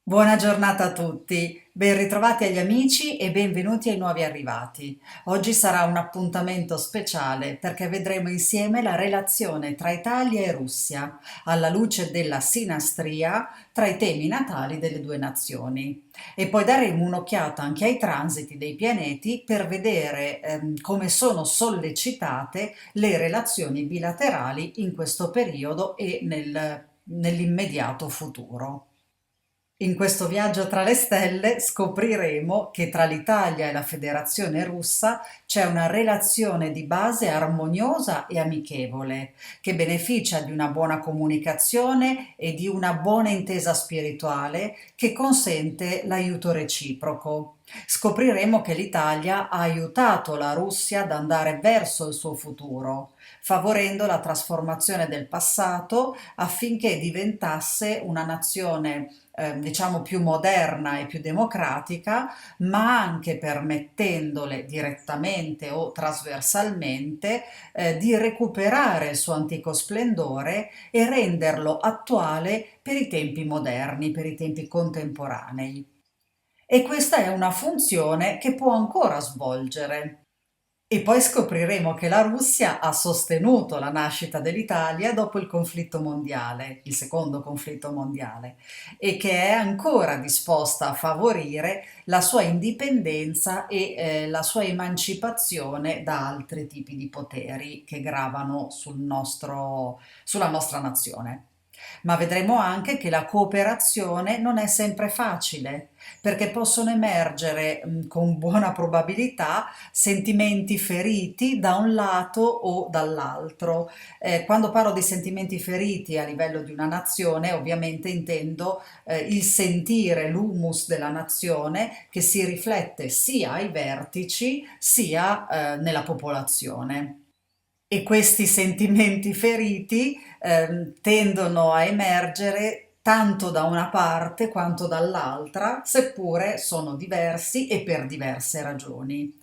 Buona giornata a tutti, ben ritrovati agli amici e benvenuti ai nuovi arrivati. Oggi sarà un appuntamento speciale perché vedremo insieme la relazione tra Italia e Russia, alla luce della sinastria tra i temi natali delle due nazioni. E poi daremo un'occhiata anche ai transiti dei pianeti per vedere come sono sollecitate le relazioni bilaterali in questo periodo e nell'immediato futuro. In questo viaggio tra le stelle scopriremo che tra l'Italia e la Federazione Russa c'è una relazione di base armoniosa e amichevole, che beneficia di una buona comunicazione e di una buona intesa spirituale che consente l'aiuto reciproco. Scopriremo che l'Italia ha aiutato la Russia ad andare verso il suo futuro, favorendo la trasformazione del passato affinché diventasse una nazione diciamo più moderna e più democratica, ma anche permettendole direttamente o trasversalmente di recuperare il suo antico splendore e renderlo attuale per i tempi moderni, per i tempi contemporanei. E questa è una funzione che può ancora svolgere. E poi scopriremo che la Russia ha sostenuto la nascita dell'Italia dopo il conflitto mondiale, il secondo conflitto mondiale, e che è ancora disposta a favorire la sua indipendenza e la sua emancipazione da altri tipi di poteri che gravano sulla nostra nazione. Ma vedremo anche che la cooperazione non è sempre facile, perché possono emergere con buona probabilità sentimenti feriti da un lato o dall'altro. Quando parlo di sentimenti feriti a livello di una nazione, ovviamente intendo il sentire, l'humus della nazione che si riflette sia ai vertici sia nella popolazione. E questi sentimenti feriti tendono a emergere tanto da una parte quanto dall'altra, seppure sono diversi e per diverse ragioni.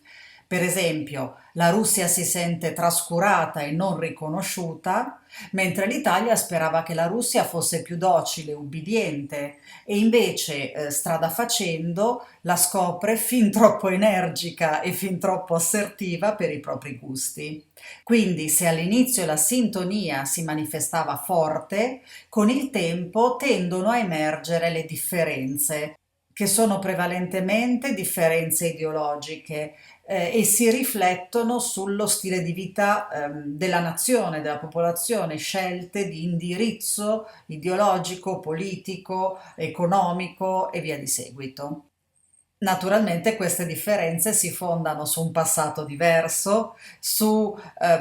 Per esempio, la Russia si sente trascurata e non riconosciuta, mentre l'Italia sperava che la Russia fosse più docile, ubbidiente, e invece, strada facendo, la scopre fin troppo energica e fin troppo assertiva per i propri gusti. Quindi, se all'inizio la sintonia si manifestava forte, con il tempo tendono a emergere le differenze, che sono prevalentemente differenze ideologiche e si riflettono sullo stile di vita della nazione, della popolazione, scelte di indirizzo ideologico, politico, economico e via di seguito. Naturalmente queste differenze si fondano su un passato diverso, su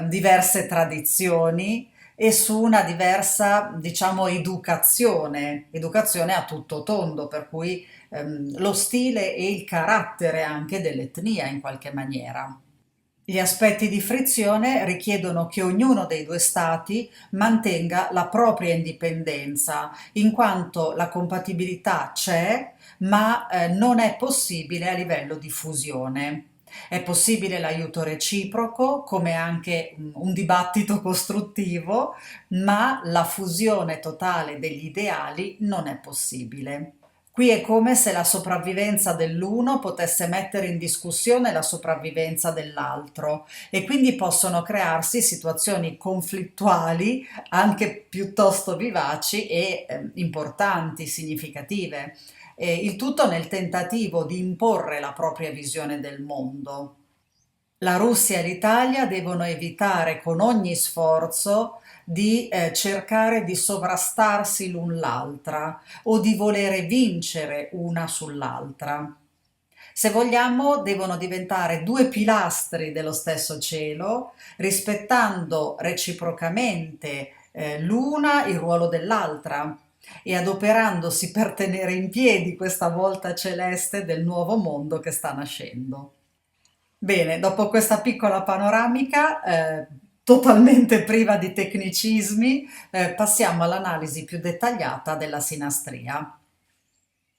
diverse tradizioni e su una diversa, diciamo, educazione a tutto tondo, per cui lo stile e il carattere anche dell'etnia in qualche maniera. Gli aspetti di frizione richiedono che ognuno dei due stati mantenga la propria indipendenza, in quanto la compatibilità c'è, ma non è possibile a livello di fusione. È possibile l'aiuto reciproco, come anche un dibattito costruttivo, ma la fusione totale degli ideali non è possibile. Qui è come se la sopravvivenza dell'uno potesse mettere in discussione la sopravvivenza dell'altro e quindi possono crearsi situazioni conflittuali anche piuttosto vivaci e importanti, significative. Il tutto nel tentativo di imporre la propria visione del mondo. La Russia e l'Italia devono evitare con ogni sforzo di cercare di sovrastarsi l'un l'altra o di volere vincere una sull'altra. Se vogliamo, devono diventare due pilastri dello stesso cielo, rispettando reciprocamente l'una il ruolo dell'altra e adoperandosi per tenere in piedi questa volta celeste del nuovo mondo che sta nascendo. Bene, dopo questa piccola panoramica, totalmente priva di tecnicismi, passiamo all'analisi più dettagliata della sinastria.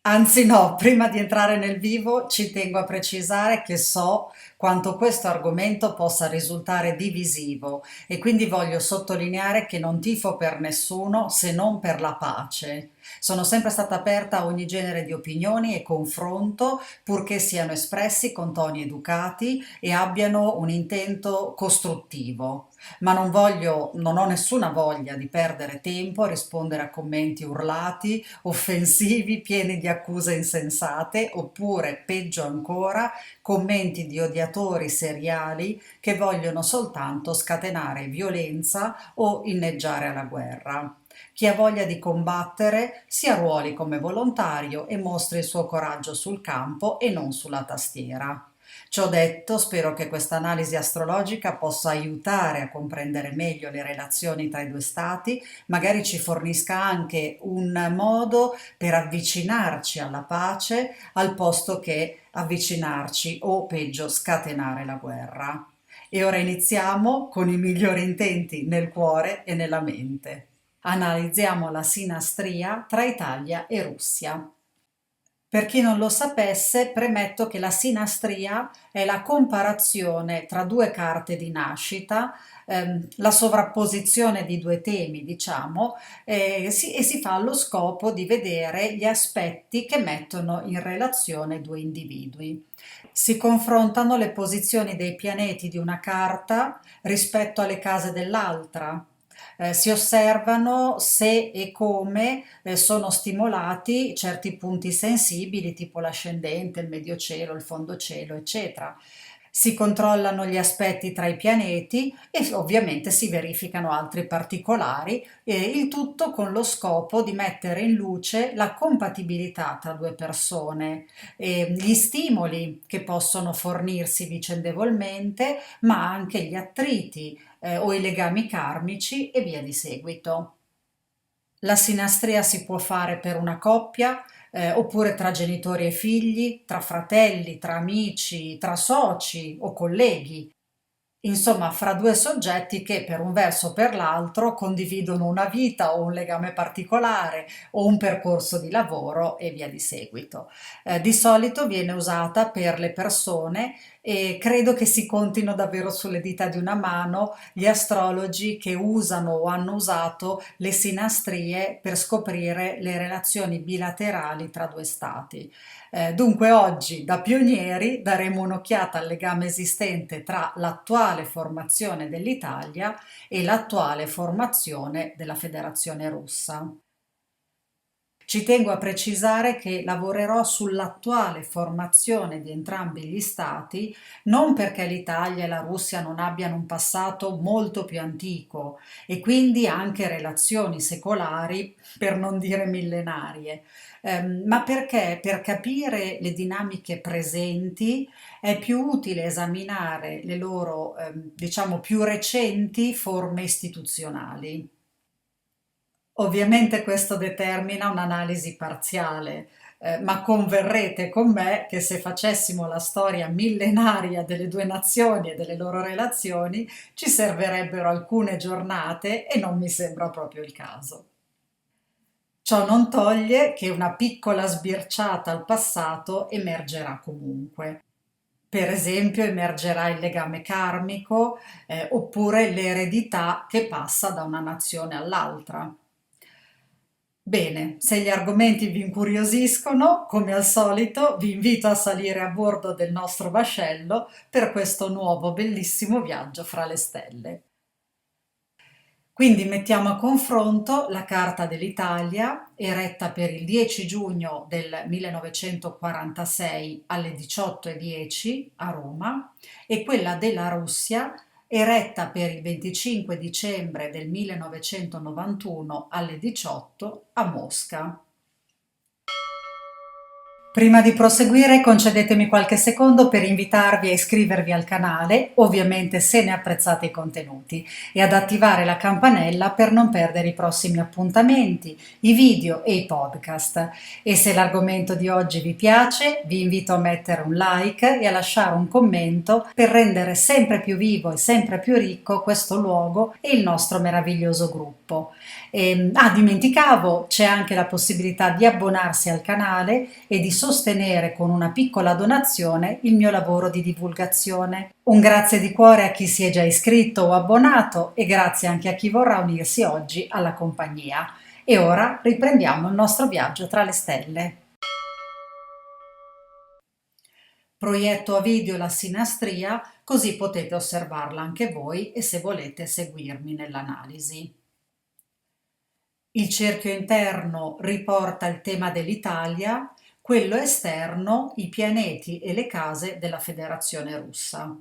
Anzi no, prima di entrare nel vivo ci tengo a precisare che so quanto questo argomento possa risultare divisivo e quindi voglio sottolineare che non tifo per nessuno se non per la pace. Sono sempre stata aperta a ogni genere di opinioni e confronto, purché siano espressi con toni educati e abbiano un intento costruttivo. Ma non ho nessuna voglia di perdere tempo a rispondere a commenti urlati, offensivi, pieni di accuse insensate, oppure, peggio ancora, commenti di odiatori seriali che vogliono soltanto scatenare violenza o inneggiare alla guerra. Chi ha voglia di combattere si arruoli come volontario e mostri il suo coraggio sul campo e non sulla tastiera. Ciò detto, spero che questa analisi astrologica possa aiutare a comprendere meglio le relazioni tra i due stati, magari ci fornisca anche un modo per avvicinarci alla pace al posto che avvicinarci o peggio scatenare la guerra. E ora iniziamo con i migliori intenti nel cuore e nella mente. Analizziamo la sinastria tra Italia e Russia. Per chi non lo sapesse, premetto che la sinastria è la comparazione tra due carte di nascita, la sovrapposizione di due temi, diciamo, e si fa allo scopo di vedere gli aspetti che mettono in relazione due individui. Si confrontano le posizioni dei pianeti di una carta rispetto alle case dell'altra. Si osservano se e come sono stimolati certi punti sensibili, tipo l'ascendente, il medio cielo, il fondo cielo, eccetera. Si controllano gli aspetti tra i pianeti e ovviamente si verificano altri particolari, il tutto con lo scopo di mettere in luce la compatibilità tra due persone, gli stimoli che possono fornirsi vicendevolmente, ma anche gli attriti o i legami karmici e via di seguito. La sinastria si può fare per una coppia, oppure tra genitori e figli, tra fratelli, tra amici, tra soci o colleghi. Insomma, fra due soggetti che per un verso o per l'altro condividono una vita o un legame particolare o un percorso di lavoro e via di seguito. Di solito viene usata per le persone e credo che si contino davvero sulle dita di una mano gli astrologi che usano o hanno usato le sinastrie per scoprire le relazioni bilaterali tra due stati. Dunque oggi da pionieri daremo un'occhiata al legame esistente tra l'attuale formazione dell'Italia e l'attuale formazione della Federazione Russa. Ci tengo a precisare che lavorerò sull'attuale formazione di entrambi gli stati, non perché l'Italia e la Russia non abbiano un passato molto più antico e quindi anche relazioni secolari, per non dire millenarie, ma perché per capire le dinamiche presenti è più utile esaminare le loro, diciamo, più recenti forme istituzionali. Ovviamente questo determina un'analisi parziale, ma converrete con me che se facessimo la storia millenaria delle due nazioni e delle loro relazioni, ci servirebbero alcune giornate e non mi sembra proprio il caso. Ciò non toglie che una piccola sbirciata al passato emergerà comunque. Per esempio, emergerà il legame karmico, oppure l'eredità che passa da una nazione all'altra. Bene, se gli argomenti vi incuriosiscono, come al solito, vi invito a salire a bordo del nostro vascello per questo nuovo bellissimo viaggio fra le stelle. Quindi mettiamo a confronto la Carta dell'Italia, eretta per il 10 giugno del 1946 alle 18:10 a Roma, e quella della Russia, eretta per il 25 dicembre del 1991 alle 18 a Mosca. Prima di proseguire, concedetemi qualche secondo per invitarvi a iscrivervi al canale, ovviamente se ne apprezzate i contenuti, e ad attivare la campanella per non perdere i prossimi appuntamenti, i video e i podcast. E se l'argomento di oggi vi piace, vi invito a mettere un like e a lasciare un commento per rendere sempre più vivo e sempre più ricco questo luogo e il nostro meraviglioso gruppo. Dimenticavo, c'è anche la possibilità di abbonarsi al canale e di sostenere con una piccola donazione il mio lavoro di divulgazione. Un grazie di cuore a chi si è già iscritto o abbonato e grazie anche a chi vorrà unirsi oggi alla compagnia. E ora riprendiamo il nostro viaggio tra le stelle. Proietto a video la sinastria, così potete osservarla anche voi e se volete seguirmi nell'analisi. Il cerchio interno riporta il tema dell'Italia, quello esterno i pianeti e le case della Federazione Russa.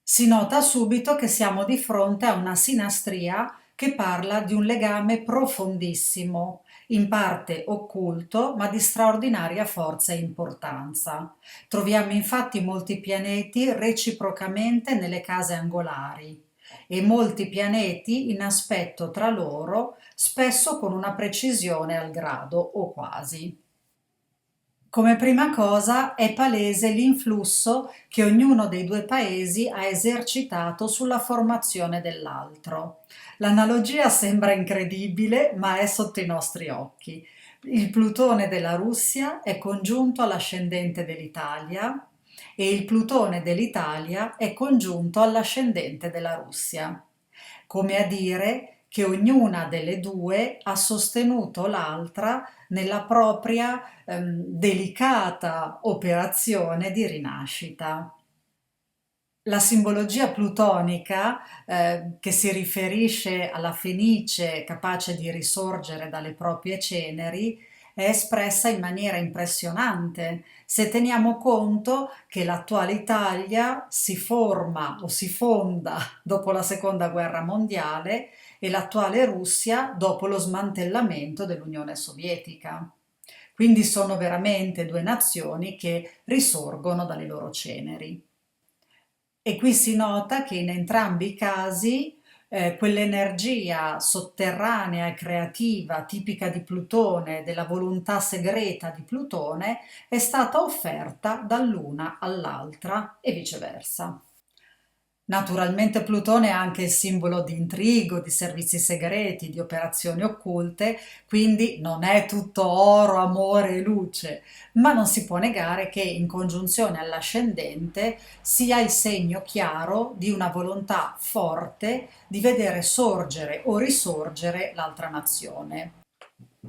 Si nota subito che siamo di fronte a una sinastria che parla di un legame profondissimo, in parte occulto, ma di straordinaria forza e importanza. Troviamo infatti molti pianeti reciprocamente nelle case angolari e molti pianeti in aspetto tra loro, spesso con una precisione al grado o quasi. Come prima cosa è palese l'influsso che ognuno dei due paesi ha esercitato sulla formazione dell'altro. L'analogia sembra incredibile, ma è sotto i nostri occhi. Il Plutone della Russia è congiunto all'ascendente dell'Italia e il Plutone dell'Italia è congiunto all'ascendente della Russia. Come a dire che ognuna delle due ha sostenuto l'altra nella propria delicata operazione di rinascita. La simbologia plutonica, che si riferisce alla Fenice capace di risorgere dalle proprie ceneri, è espressa in maniera impressionante se teniamo conto che l'attuale Italia si forma o si fonda dopo la seconda guerra mondiale e l'attuale Russia dopo lo smantellamento dell'Unione Sovietica. Quindi sono veramente due nazioni che risorgono dalle loro ceneri. E qui si nota che in entrambi i casi quell'energia sotterranea e creativa tipica di Plutone, della volontà segreta di Plutone, è stata offerta dall'una all'altra e viceversa. Naturalmente Plutone è anche il simbolo di intrigo, di servizi segreti, di operazioni occulte, quindi non è tutto oro, amore e luce, ma non si può negare che in congiunzione all'ascendente sia il segno chiaro di una volontà forte di vedere sorgere o risorgere l'altra nazione.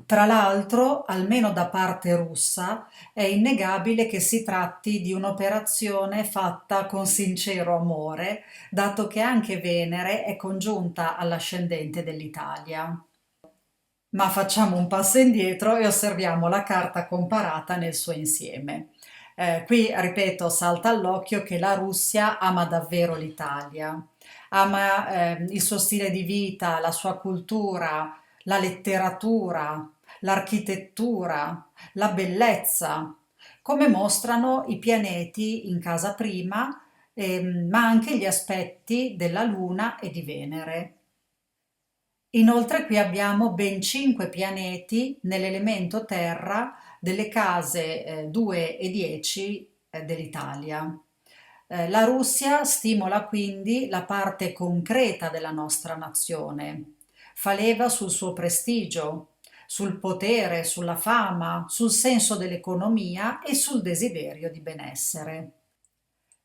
Tra l'altro, almeno da parte russa, è innegabile che si tratti di un'operazione fatta con sincero amore, dato che anche Venere è congiunta all'ascendente dell'Italia. Ma facciamo un passo indietro e osserviamo la carta comparata nel suo insieme. Qui, ripeto, salta all'occhio che la Russia ama davvero l'Italia, ama il suo stile di vita, la sua cultura, la letteratura, l'architettura, la bellezza, come mostrano i pianeti in casa prima, ma anche gli aspetti della Luna e di Venere. Inoltre qui abbiamo ben 5 pianeti nell'elemento Terra delle case 2 e 10 dell'Italia. La Russia stimola quindi la parte concreta della nostra nazione, fa leva sul suo prestigio, sul potere, sulla fama, sul senso dell'economia e sul desiderio di benessere.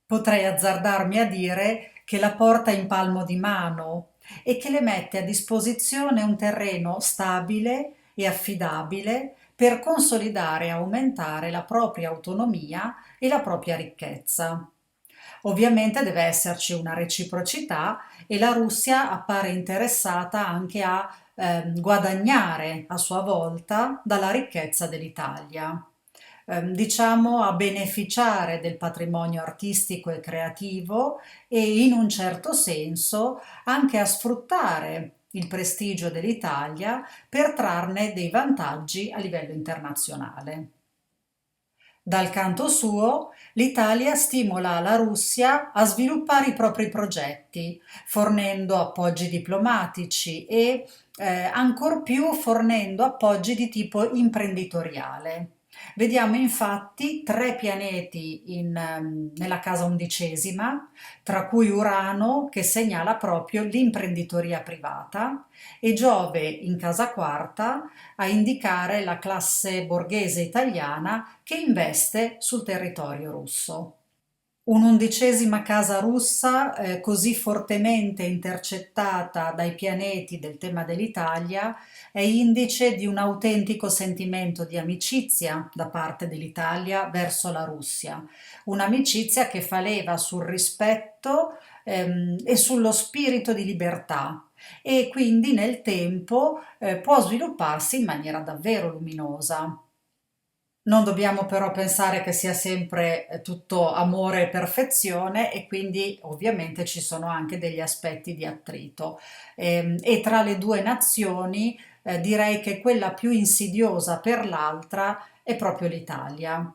Potrei azzardarmi a dire che la porta in palmo di mano e che le mette a disposizione un terreno stabile e affidabile per consolidare e aumentare la propria autonomia e la propria ricchezza. Ovviamente deve esserci una reciprocità e la Russia appare interessata anche a guadagnare a sua volta dalla ricchezza dell'Italia, diciamo a beneficiare del patrimonio artistico e creativo e in un certo senso anche a sfruttare il prestigio dell'Italia per trarne dei vantaggi a livello internazionale. Dal canto suo, l'Italia stimola la Russia a sviluppare i propri progetti, fornendo appoggi diplomatici e ancor più fornendo appoggi di tipo imprenditoriale. Vediamo infatti tre pianeti nella casa undicesima, tra cui Urano che segnala proprio l'imprenditoria privata e Giove in casa quarta a indicare la classe borghese italiana che investe sul territorio russo. Un'undicesima casa russa così fortemente intercettata dai pianeti del tema dell'Italia è indice di un autentico sentimento di amicizia da parte dell'Italia verso la Russia, un'amicizia che fa leva sul rispetto e sullo spirito di libertà e quindi nel tempo può svilupparsi in maniera davvero luminosa. Non dobbiamo però pensare che sia sempre tutto amore e perfezione e quindi ovviamente ci sono anche degli aspetti di attrito. E tra le due nazioni direi che quella più insidiosa per l'altra è proprio l'Italia,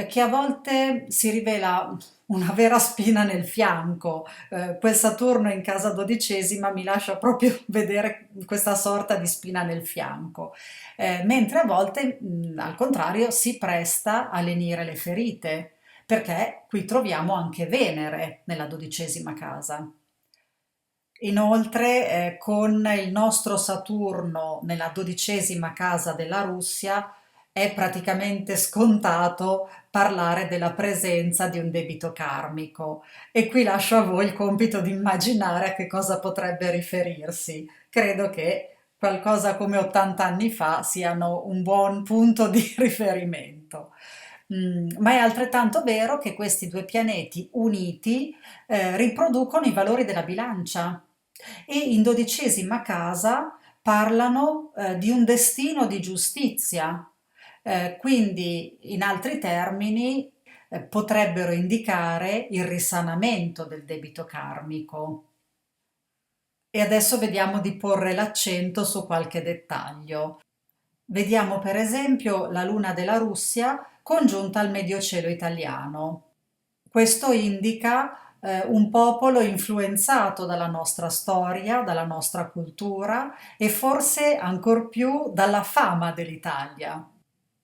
che a volte si rivela una vera spina nel fianco. Quel Saturno in casa dodicesima mi lascia proprio vedere questa sorta di spina nel fianco, mentre a volte, al contrario, si presta a lenire le ferite, perché qui troviamo anche Venere nella dodicesima casa. Inoltre, con il nostro Saturno nella dodicesima casa della Russia, è praticamente scontato parlare della presenza di un debito karmico. E qui lascio a voi il compito di immaginare a che cosa potrebbe riferirsi. Credo che qualcosa come 80 anni fa siano un buon punto di riferimento. Ma è altrettanto vero che questi due pianeti uniti riproducono i valori della bilancia e in dodicesima casa parlano di un destino di giustizia. Quindi, in altri termini, potrebbero indicare il risanamento del debito karmico. E adesso vediamo di porre l'accento su qualche dettaglio. Vediamo per esempio la luna della Russia congiunta al Mediocielo italiano. Questo indica un popolo influenzato dalla nostra storia, dalla nostra cultura e forse ancor più dalla fama dell'Italia.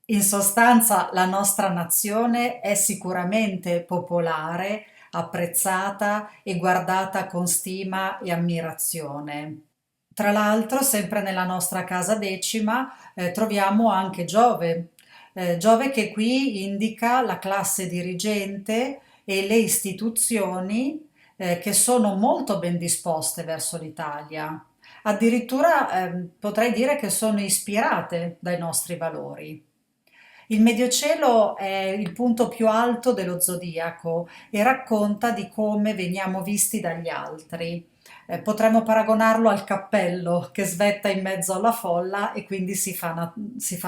In sostanza, la nostra nazione è sicuramente popolare, apprezzata e guardata con stima e ammirazione. Tra l'altro, sempre nella nostra casa decima, troviamo anche Giove. Giove che qui indica la classe dirigente e le istituzioni che sono molto ben disposte verso l'Italia. Addirittura potrei dire che sono ispirate dai nostri valori. Il Mediocielo è il punto più alto dello zodiaco e racconta di come veniamo visti dagli altri. Potremmo paragonarlo al cappello che svetta in mezzo alla folla e quindi si fa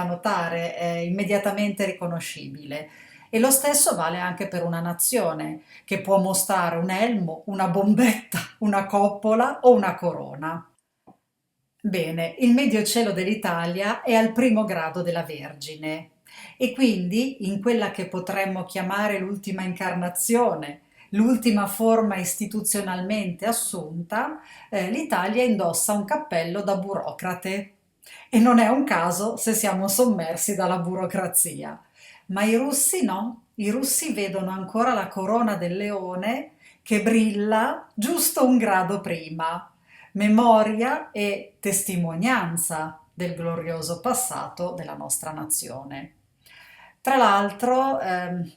notare, è immediatamente riconoscibile. E lo stesso vale anche per una nazione che può mostrare un elmo, una bombetta, una coppola o una corona. Bene, il medio cielo dell'Italia è al primo grado della Vergine e quindi in quella che potremmo chiamare l'ultima incarnazione, l'ultima forma istituzionalmente assunta, l'Italia indossa un cappello da burocrate e non è un caso se siamo sommersi dalla burocrazia. Ma i russi no, i russi vedono ancora la corona del leone che brilla giusto un grado prima, memoria e testimonianza del glorioso passato della nostra nazione. Tra l'altro,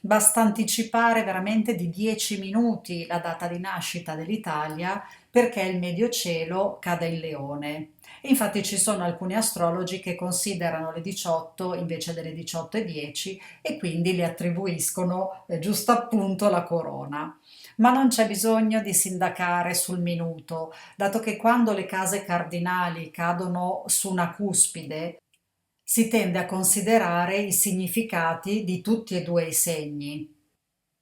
basta anticipare veramente di 10 minuti la data di nascita dell'Italia perché il medio cielo cade in Leone. E infatti ci sono alcuni astrologi che considerano le 18 invece delle 18:10 e quindi le attribuiscono giusto appunto la corona. Ma non c'è bisogno di sindacare sul minuto, dato che quando le case cardinali cadono su una cuspide, si tende a considerare i significati di tutti e due i segni.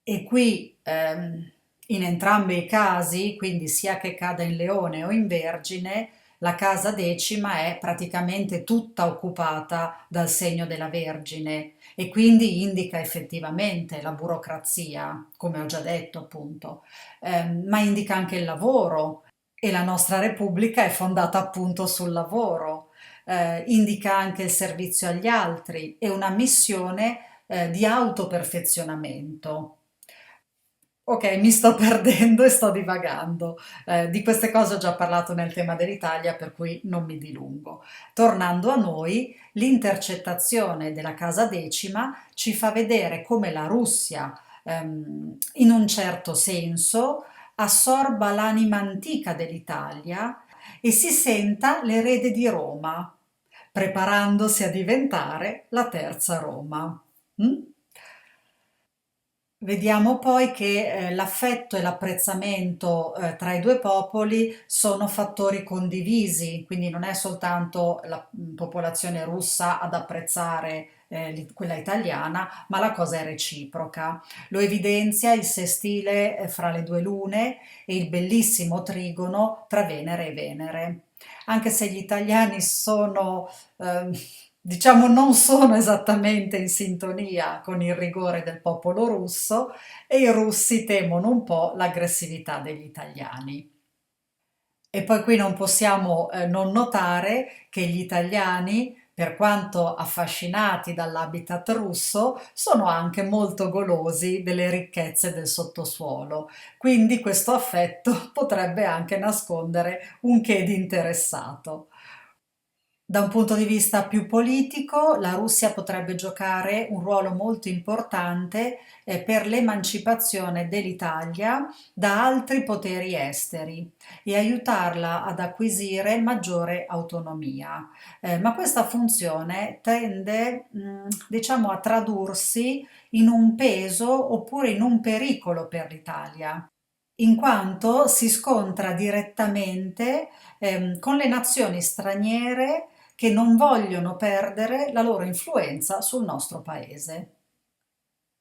E qui, in entrambi i casi, quindi sia che cada in Leone o in Vergine, la casa decima è praticamente tutta occupata dal segno della Vergine e quindi indica effettivamente la burocrazia, come ho già detto appunto, ma indica anche il lavoro e la nostra Repubblica è fondata appunto sul lavoro. indica anche il servizio agli altri e una missione di autoperfezionamento. Ok, mi sto perdendo e sto divagando. Di queste cose ho già parlato nel tema dell'Italia, per cui non mi dilungo. Tornando a noi, l'intercettazione della Casa Decima ci fa vedere come la Russia, in un certo senso, assorba l'anima antica dell'Italia e si senta l'erede di Roma, preparandosi a diventare la terza Roma. Mm? Vediamo poi che l'affetto e l'apprezzamento tra i due popoli sono fattori condivisi, quindi non è soltanto la popolazione russa ad apprezzare quella italiana, ma la cosa è reciproca. Lo evidenzia il sestile fra le due lune e il bellissimo trigono tra Venere e Venere. Anche se gli italiani sono ehm, diciamo non sono esattamente in sintonia con il rigore del popolo russo e i russi temono un po' l'aggressività degli italiani. E poi qui non possiamo non notare che gli italiani, per quanto affascinati dall'habitat russo, sono anche molto golosi delle ricchezze del sottosuolo. Quindi questo affetto potrebbe anche nascondere un che di interessato. Da un punto di vista più politico, la Russia potrebbe giocare un ruolo molto importante per l'emancipazione dell'Italia da altri poteri esteri e aiutarla ad acquisire maggiore autonomia. Ma questa funzione tende, diciamo, a tradursi in un peso oppure in un pericolo per l'Italia, in quanto si scontra direttamente con le nazioni straniere che non vogliono perdere la loro influenza sul nostro paese.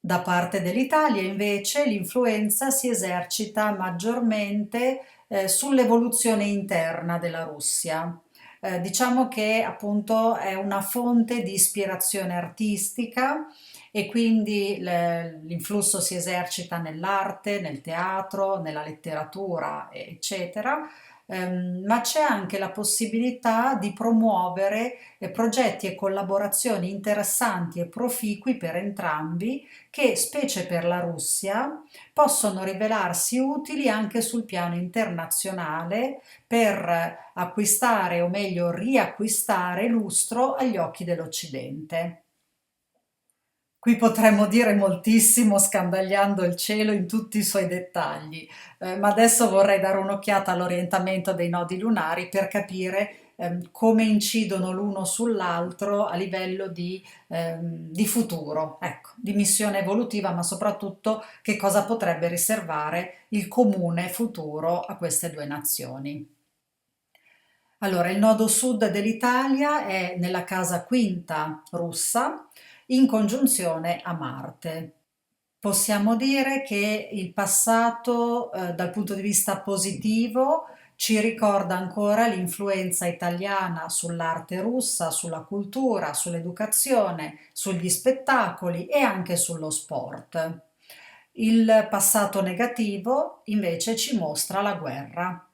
Da parte dell'Italia, invece, l'influenza si esercita maggiormente sull'evoluzione interna della Russia. Diciamo che appunto è una fonte di ispirazione artistica e quindi l'influsso si esercita nell'arte, nel teatro, nella letteratura, eccetera. Ma c'è anche la possibilità di promuovere progetti e collaborazioni interessanti e proficui per entrambi che, specie per la Russia, possono rivelarsi utili anche sul piano internazionale per acquistare o meglio riacquistare lustro agli occhi dell'Occidente. Qui potremmo dire moltissimo scandagliando il cielo in tutti i suoi dettagli, ma adesso vorrei dare un'occhiata all'orientamento dei nodi lunari per capire come incidono l'uno sull'altro a livello di futuro, ecco, di missione evolutiva, ma soprattutto che cosa potrebbe riservare il comune futuro a queste due nazioni. Allora, il nodo sud dell'Italia è nella casa quinta russa in congiunzione a Marte. Possiamo dire che il passato, dal punto di vista positivo, ci ricorda ancora l'influenza italiana sull'arte russa, sulla cultura, sull'educazione, sugli spettacoli e anche sullo sport. Il passato negativo invece ci mostra la guerra,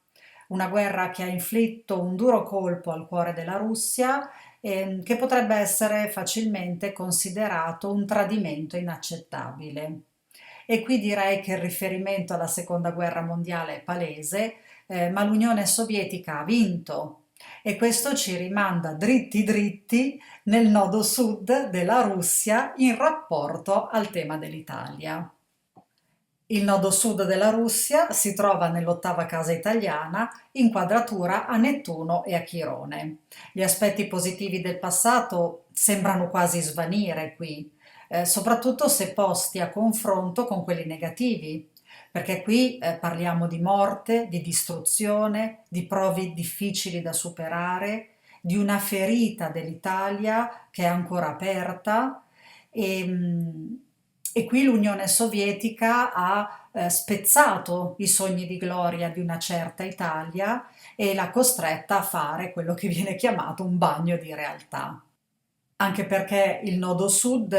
una guerra che ha inflitto un duro colpo al cuore della Russia, che potrebbe essere facilmente considerato un tradimento inaccettabile. E qui direi che il riferimento alla seconda guerra mondiale è palese, ma l'Unione Sovietica ha vinto e questo ci rimanda dritti dritti nel nodo sud della Russia in rapporto al tema dell'Italia. Il nodo sud della Russia si trova nell'ottava casa italiana, in quadratura a Nettuno e a Chirone. Gli aspetti positivi del passato sembrano quasi svanire qui, soprattutto se posti a confronto con quelli negativi, perché qui parliamo di morte, di distruzione, di prove difficili da superare, di una ferita dell'Italia che è ancora aperta e, e qui l'Unione Sovietica ha spezzato i sogni di gloria di una certa Italia e l'ha costretta a fare quello che viene chiamato un bagno di realtà. Anche perché il nodo sud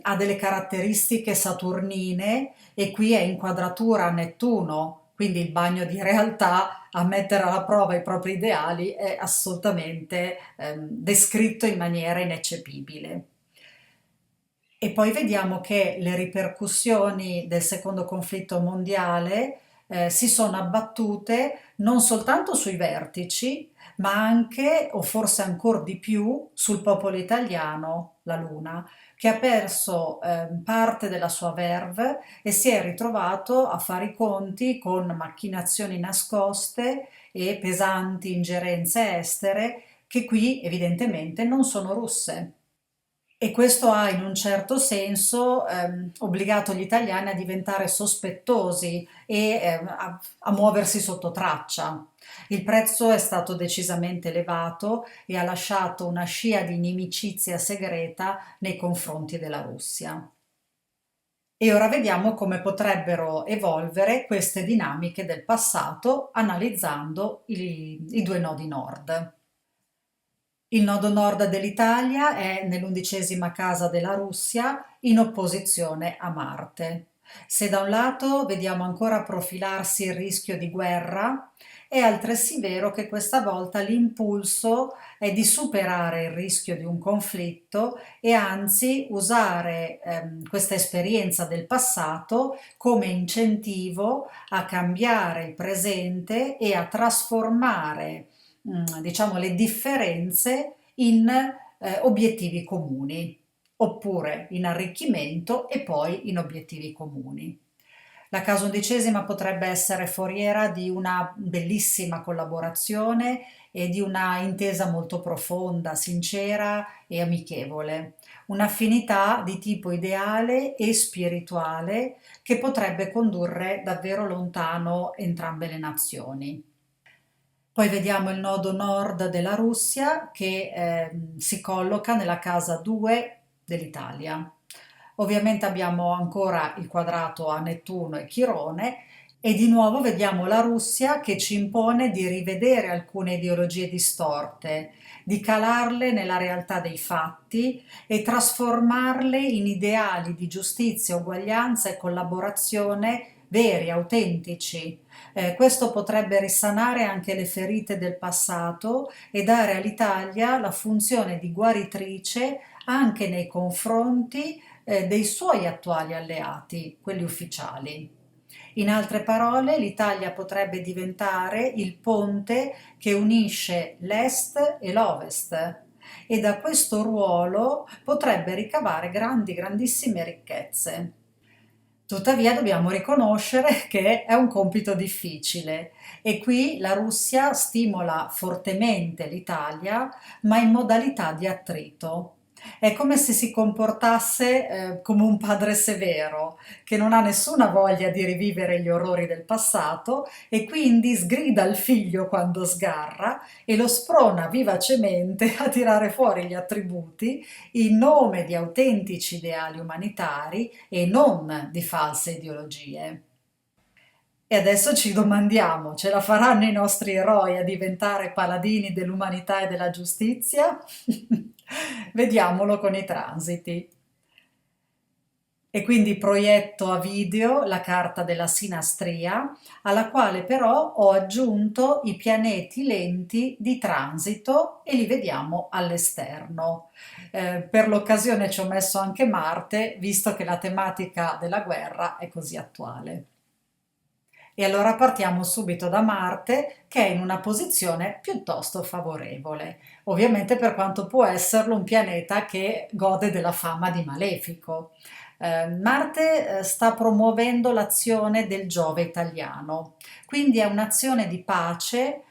ha delle caratteristiche saturnine e qui è in quadratura a Nettuno, quindi il bagno di realtà a mettere alla prova i propri ideali è assolutamente descritto in maniera ineccepibile. E poi vediamo che le ripercussioni del secondo conflitto mondiale si sono abbattute non soltanto sui vertici, ma anche, o forse ancora di più, sul popolo italiano, la Luna, che ha perso parte della sua verve e si è ritrovato a fare i conti con macchinazioni nascoste e pesanti ingerenze estere che qui evidentemente non sono russe. E questo ha in un certo senso obbligato gli italiani a diventare sospettosi e a muoversi sotto traccia. Il prezzo è stato decisamente elevato e ha lasciato una scia di inimicizia segreta nei confronti della Russia. E ora vediamo come potrebbero evolvere queste dinamiche del passato analizzando i due nodi nord. Il nodo nord dell'Italia è nell'undicesima casa della Russia in opposizione a Marte. Se da un lato vediamo ancora profilarsi il rischio di guerra, è altresì vero che questa volta l'impulso è di superare il rischio di un conflitto e anzi usare questa esperienza del passato come incentivo a cambiare il presente e a trasformare diciamo, le differenze in obiettivi comuni, oppure in arricchimento e poi in obiettivi comuni. La casa undicesima potrebbe essere foriera di una bellissima collaborazione e di una intesa molto profonda, sincera e amichevole, un'affinità di tipo ideale e spirituale che potrebbe condurre davvero lontano entrambe le nazioni. Poi vediamo il nodo nord della Russia che si colloca nella casa 2 dell'Italia. Ovviamente abbiamo ancora il quadrato a Nettuno e Chirone e di nuovo vediamo la Russia che ci impone di rivedere alcune ideologie distorte, di calarle nella realtà dei fatti e trasformarle in ideali di giustizia, uguaglianza e collaborazione veri, autentici. Questo potrebbe risanare anche le ferite del passato e dare all'Italia la funzione di guaritrice anche nei confronti dei suoi attuali alleati, quelli ufficiali. In altre parole, l'Italia potrebbe diventare il ponte che unisce l'Est e l'Ovest e da questo ruolo potrebbe ricavare grandissime ricchezze. Tuttavia dobbiamo riconoscere che è un compito difficile e qui la Russia stimola fortemente l'Italia, ma in modalità di attrito. È come se si comportasse come un padre severo, che non ha nessuna voglia di rivivere gli orrori del passato e quindi sgrida il figlio quando sgarra e lo sprona vivacemente a tirare fuori gli attributi in nome di autentici ideali umanitari e non di false ideologie. E adesso ci domandiamo, ce la faranno i nostri eroi a diventare paladini dell'umanità e della giustizia? Vediamolo con i transiti. E quindi proietto a video la carta della sinastria, alla quale però ho aggiunto i pianeti lenti di transito e li vediamo all'esterno. Per l'occasione ci ho messo anche Marte, visto che la tematica della guerra è così attuale. E allora partiamo subito da Marte, che è in una posizione piuttosto favorevole, ovviamente per quanto può esserlo un pianeta che gode della fama di malefico. Marte sta promuovendo l'azione del Giove italiano, quindi è un'azione di pace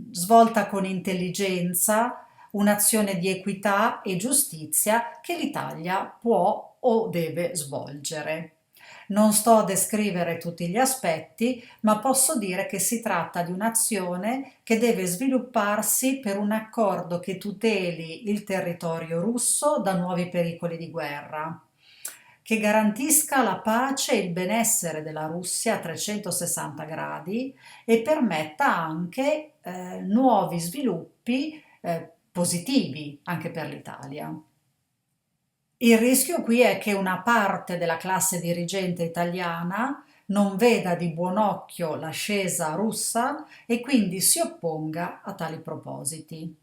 svolta con intelligenza, un'azione di equità e giustizia che l'Italia può o deve svolgere. Non sto a descrivere tutti gli aspetti, ma posso dire che si tratta di un'azione che deve svilupparsi per un accordo che tuteli il territorio russo da nuovi pericoli di guerra, che garantisca la pace e il benessere della Russia a 360 gradi e permetta anche nuovi sviluppi positivi anche per l'Italia. Il rischio qui è che una parte della classe dirigente italiana non veda di buon occhio l'ascesa russa e quindi si opponga a tali propositi.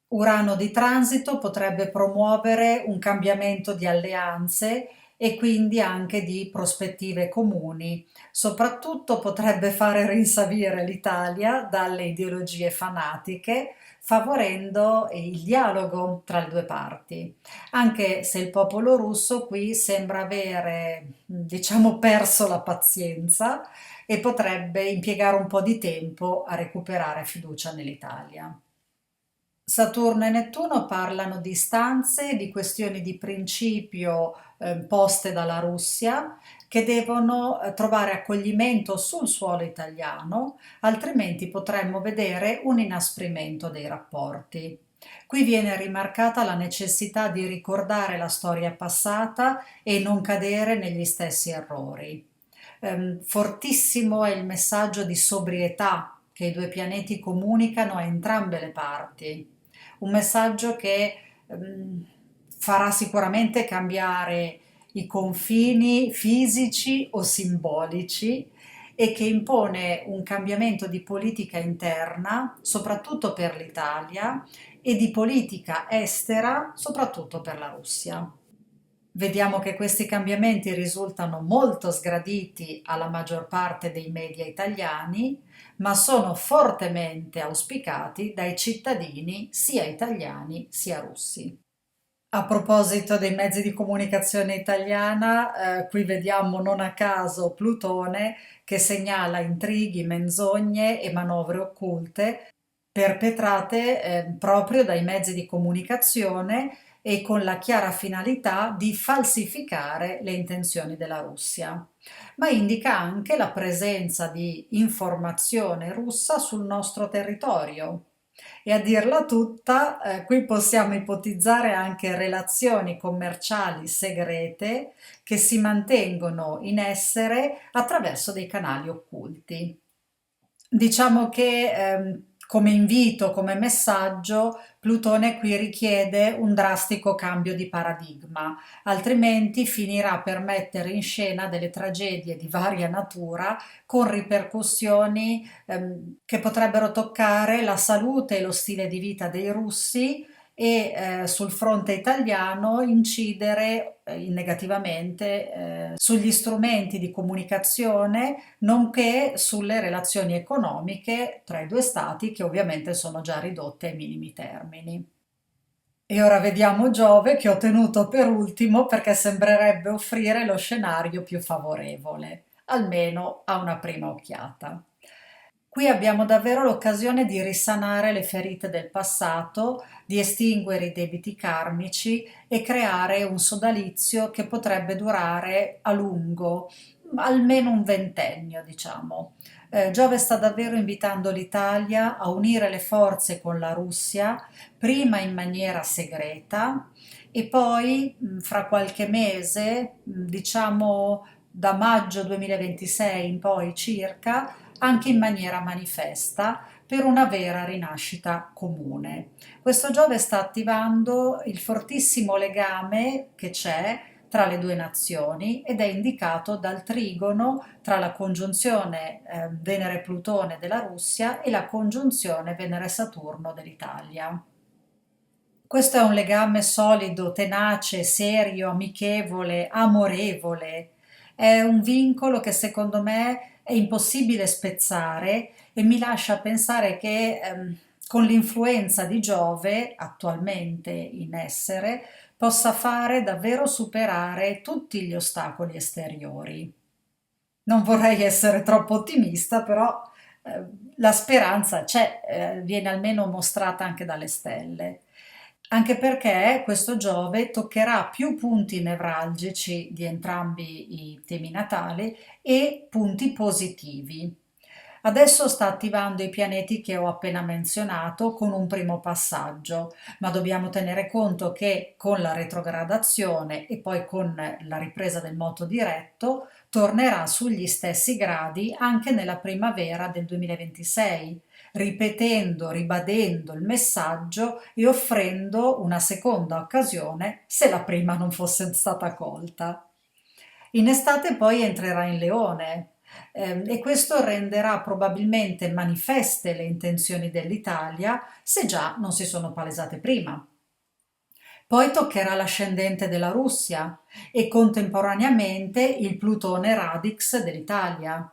Urano di transito potrebbe promuovere un cambiamento di alleanze e quindi anche di prospettive comuni. Soprattutto potrebbe fare rinsavire l'Italia dalle ideologie fanatiche, favorendo il dialogo tra le due parti. Anche se il popolo russo qui sembra avere, diciamo, perso la pazienza e potrebbe impiegare un po' di tempo a recuperare fiducia nell'Italia. Saturno e Nettuno parlano di istanze, di questioni di principio poste dalla Russia che devono trovare accoglimento sul suolo italiano, altrimenti potremmo vedere un inasprimento dei rapporti. Qui viene rimarcata la necessità di ricordare la storia passata e non cadere negli stessi errori. Fortissimo è il messaggio di sobrietà che i due pianeti comunicano a entrambe le parti, un messaggio che farà sicuramente cambiare i confini fisici o simbolici e che impone un cambiamento di politica interna, soprattutto per l'Italia, e di politica estera, soprattutto per la Russia. Vediamo che questi cambiamenti risultano molto sgraditi alla maggior parte dei media italiani, ma sono fortemente auspicati dai cittadini sia italiani sia russi. A proposito dei mezzi di comunicazione italiana, qui vediamo non a caso Plutone che segnala intrighi, menzogne e manovre occulte perpetrate proprio dai mezzi di comunicazione e con la chiara finalità di falsificare le intenzioni della Russia, ma indica anche la presenza di informazione russa sul nostro territorio. E a dirla tutta, qui possiamo ipotizzare anche relazioni commerciali segrete che si mantengono in essere attraverso dei canali occulti. Diciamo che come invito, come messaggio, Plutone qui richiede un drastico cambio di paradigma, altrimenti finirà per mettere in scena delle tragedie di varia natura con ripercussioni che potrebbero toccare la salute e lo stile di vita dei russi e sul fronte italiano incidere negativamente sugli strumenti di comunicazione nonché sulle relazioni economiche tra i due stati che ovviamente sono già ridotte ai minimi termini. E ora vediamo Giove che ho tenuto per ultimo perché sembrerebbe offrire lo scenario più favorevole, almeno a una prima occhiata. Qui abbiamo davvero l'occasione di risanare le ferite del passato, di estinguere i debiti karmici e creare un sodalizio che potrebbe durare a lungo, almeno un ventennio, diciamo. Giove sta davvero invitando l'Italia a unire le forze con la Russia, prima in maniera segreta e poi fra qualche mese, diciamo da maggio 2026 in poi circa, anche in maniera manifesta per una vera rinascita comune. Questo Giove sta attivando il fortissimo legame che c'è tra le due nazioni ed è indicato dal trigono tra la congiunzione Venere-Plutone della Russia e la congiunzione Venere-Saturno dell'Italia. Questo è un legame solido, tenace, serio, amichevole, amorevole. È un vincolo che secondo me è impossibile spezzare e mi lascia pensare che con l'influenza di Giove attualmente in essere possa fare davvero superare tutti gli ostacoli esteriori. Non vorrei essere troppo ottimista, però eh, la speranza c'è, viene almeno mostrata anche dalle stelle. Anche perché questo Giove toccherà più punti nevralgici di entrambi i temi natali e punti positivi. Adesso sta attivando i pianeti che ho appena menzionato con un primo passaggio, ma dobbiamo tenere conto che con la retrogradazione e poi con la ripresa del moto diretto tornerà sugli stessi gradi anche nella primavera del 2026, ripetendo, ribadendo il messaggio e offrendo una seconda occasione se la prima non fosse stata colta. In estate poi entrerà in Leone, e questo renderà probabilmente manifeste le intenzioni dell'Italia, se già non si sono palesate prima. Poi toccherà l'ascendente della Russia e contemporaneamente il Plutone Radix dell'Italia.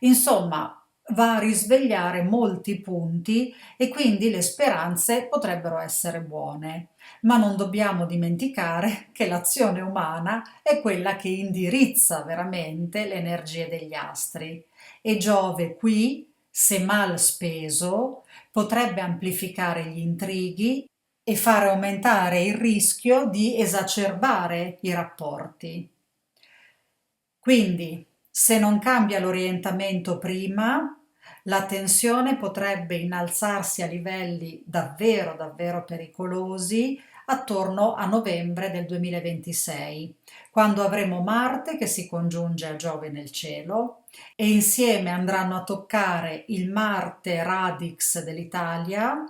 Insomma, va a risvegliare molti punti e quindi le speranze potrebbero essere buone. Ma non dobbiamo dimenticare che l'azione umana è quella che indirizza veramente le energie degli astri e Giove qui, se mal speso, potrebbe amplificare gli intrighi e fare aumentare il rischio di esacerbare i rapporti. Quindi, se non cambia l'orientamento prima, la tensione potrebbe innalzarsi a livelli davvero, davvero pericolosi attorno a novembre del 2026, quando avremo Marte che si congiunge a Giove nel cielo e insieme andranno a toccare il Marte Radix dell'Italia,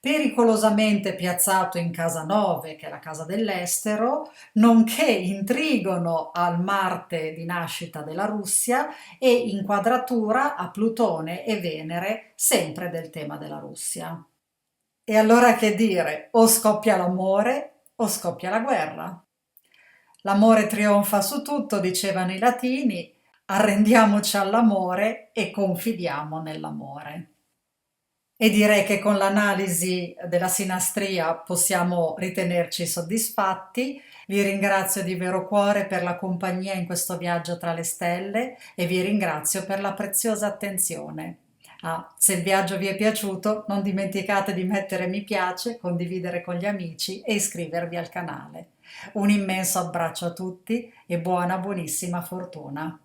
pericolosamente piazzato in casa 9, che è la casa dell'estero, nonché intrigono al Marte di nascita della Russia e inquadratura a Plutone e Venere, sempre del tema della Russia. E allora che dire? O scoppia l'amore o scoppia la guerra. L'amore trionfa su tutto, dicevano i latini, arrendiamoci all'amore e confidiamo nell'amore. E direi che con l'analisi della sinastria possiamo ritenerci soddisfatti. Vi ringrazio di vero cuore per la compagnia in questo viaggio tra le stelle e vi ringrazio per la preziosa attenzione. Ah, se il viaggio vi è piaciuto, non dimenticate di mettere mi piace, condividere con gli amici e iscrivervi al canale. Un immenso abbraccio a tutti e buona, buonissima fortuna.